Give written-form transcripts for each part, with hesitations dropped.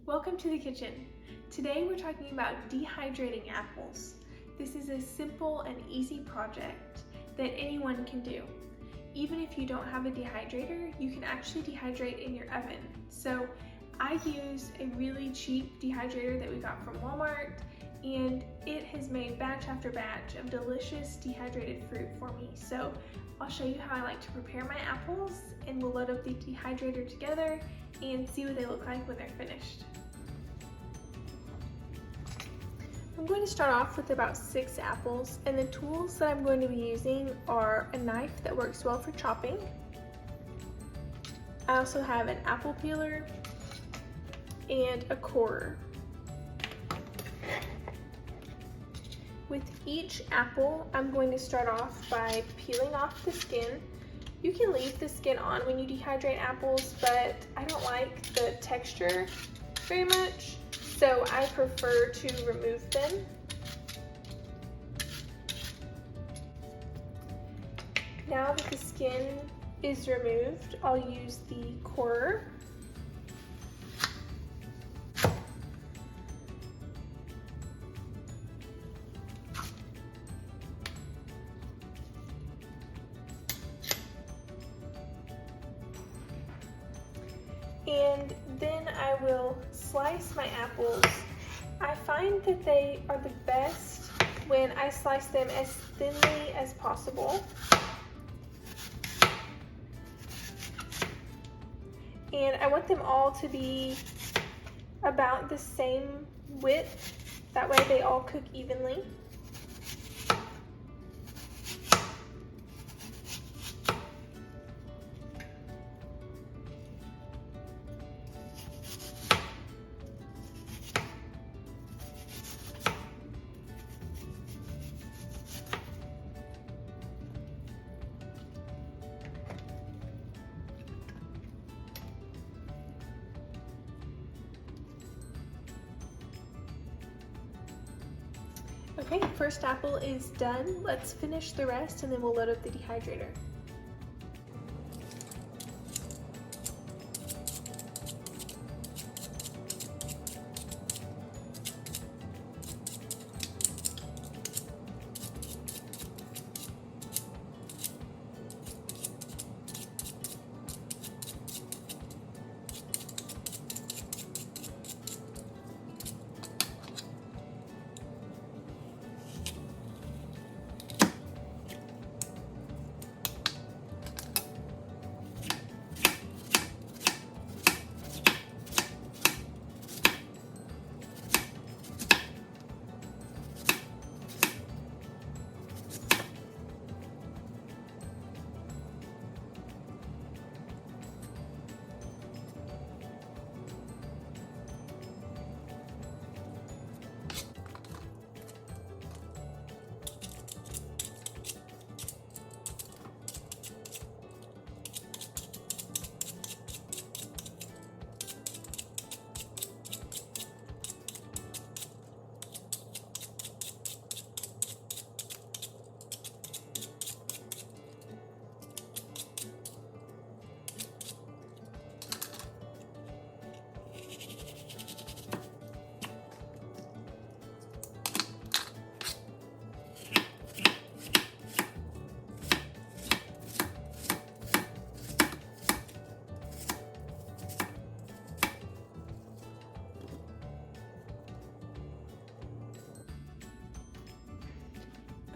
Welcome to the kitchen. Today we're talking about dehydrating apples. This is a simple and easy project that anyone can do. Even if you don't have a dehydrator, you can actually dehydrate in your oven. So I use a really cheap dehydrator that we got from Walmart, and it has made batch after batch of delicious dehydrated fruit for me. So I'll show you how I like to prepare my apples, and we'll load up the dehydrator together and see what they look like when they're finished. I'm going to start off with about 6 apples, and the tools that I'm going to be using are a knife that works well for chopping. I also have an apple peeler and a corer. With each apple, I'm going to start off by peeling off the skin. You can leave the skin on when you dehydrate apples, but I don't like the texture very much, so I prefer to remove them. Now that the skin is removed, I'll use the corer. And then I will slice my apples. I find that they are the best when I slice them as thinly as possible. And I want them all to be about the same width. That way they all cook evenly. Okay, first apple is done. Let's finish the rest and then we'll load up the dehydrator.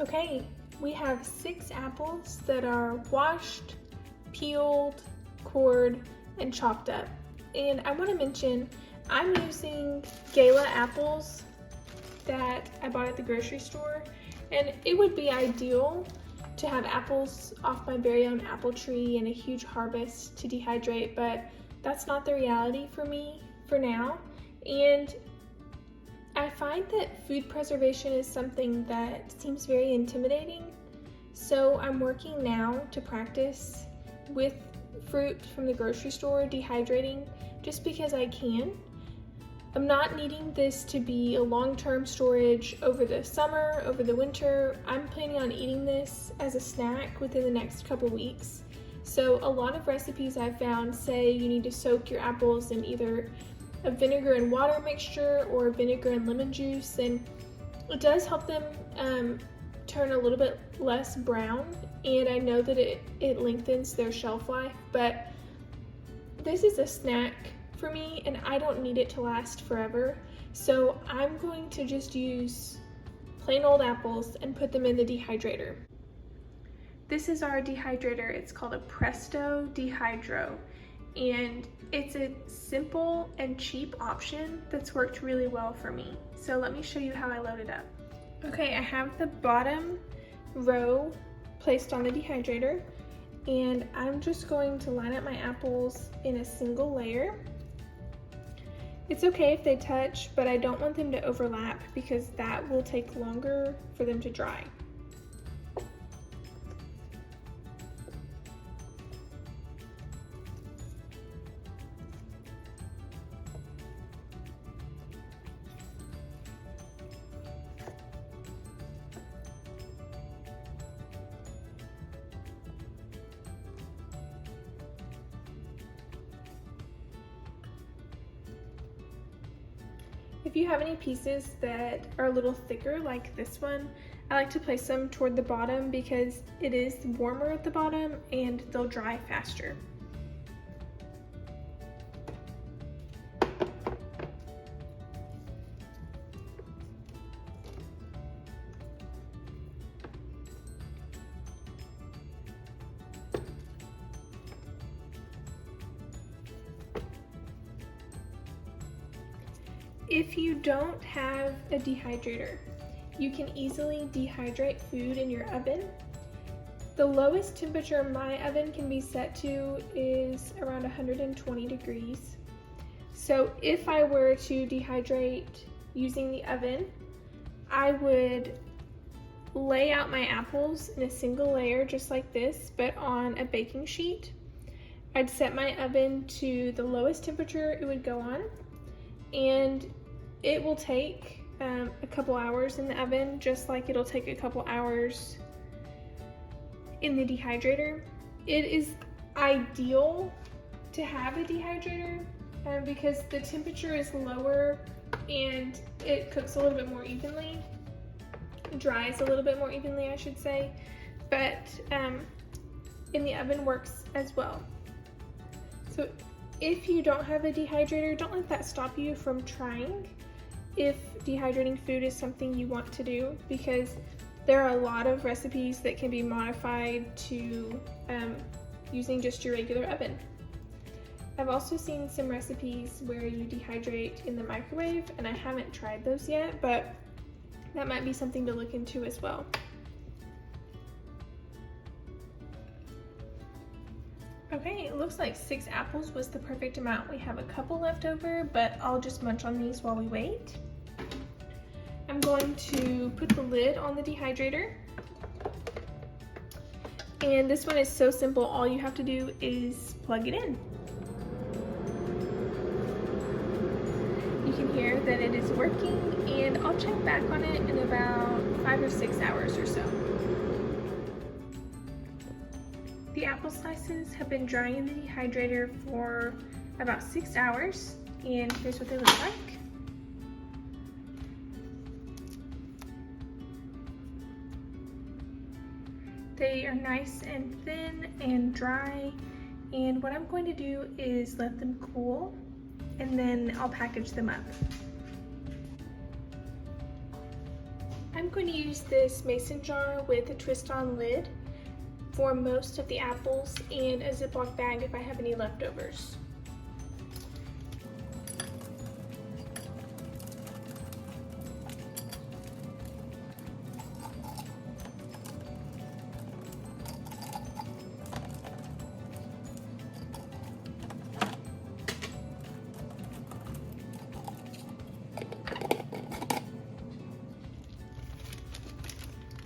Okay, we have 6 apples that are washed, peeled, cored, and chopped up. And I want to mention, I'm using Gala apples that I bought at the grocery store, and it would be ideal to have apples off my very own apple tree and a huge harvest to dehydrate, but that's not the reality for me for now. And I find that food preservation is something that seems very intimidating, so I'm working now to practice with fruit from the grocery store dehydrating just because I can. I'm not needing this to be a long-term storage over the summer, over the winter. I'm planning on eating this as a snack within the next couple weeks. So a lot of recipes I've found say you need to soak your apples in either a vinegar and water mixture or vinegar and lemon juice, and it does help them turn a little bit less brown, and I know that it lengthens their shelf life, but this is a snack for me and I don't need it to last forever. So I'm going to just use plain old apples and put them in the dehydrator. This is our dehydrator. It's called a Presto Dehydro, and it's a simple and cheap option that's worked really well for me. So let me show you how I load it up. Okay, I have the bottom row placed on the dehydrator, and I'm just going to line up my apples in a single layer. It's okay if they touch, but I don't want them to overlap because that will take longer for them to dry. If you have any pieces that are a little thicker like this one, I like to place them toward the bottom because it is warmer at the bottom and they'll dry faster. If you don't have a dehydrator, you can easily dehydrate food in your oven. The lowest temperature my oven can be set to is around 120 degrees. So if I were to dehydrate using the oven, I would lay out my apples in a single layer just like this, but on a baking sheet. I'd set my oven to the lowest temperature it would go on, and it will take a couple hours in the oven, just like it'll take a couple hours in the dehydrator. It is ideal to have a dehydrator because the temperature is lower and it cooks a little bit more evenly, dries a little bit more evenly, I should say, but in the oven works as well. So if you don't have a dehydrator, don't let that stop you from trying if dehydrating food is something you want to do, because there are a lot of recipes that can be modified to using just your regular oven. I've also seen some recipes where you dehydrate in the microwave, and I haven't tried those yet, but that might be something to look into as well. Okay, it looks like 6 apples was the perfect amount. We have a couple left over, but I'll just munch on these while we wait. I'm going to put the lid on the dehydrator. And this one is so simple. All you have to do is plug it in. You can hear that it is working, and I'll check back on it in about 5 or 6 hours or so. The apple slices have been drying in the dehydrator for about 6 hours, and here's what they look like. They are nice and thin and dry, and what I'm going to do is let them cool, and then I'll package them up. I'm going to use this mason jar with a twist-on lid for most of the apples, and a Ziploc bag if I have any leftovers.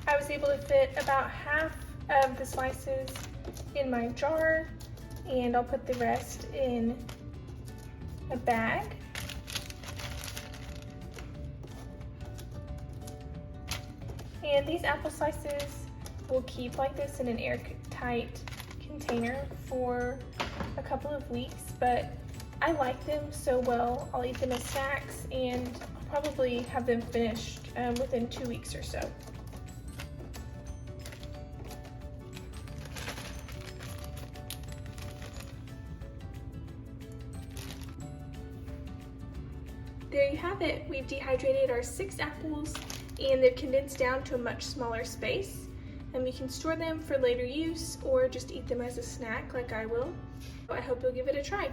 I was able to fit about half of the slices in my jar, and I'll put the rest in a bag. And these apple slices will keep like this in an airtight container for a couple of weeks, but I like them so well. I'll eat them as snacks and probably have them finished within 2 weeks or so. There you have it. We've dehydrated our 6 apples and they've condensed down to a much smaller space. And we can store them for later use or just eat them as a snack like I will. I hope you'll give it a try.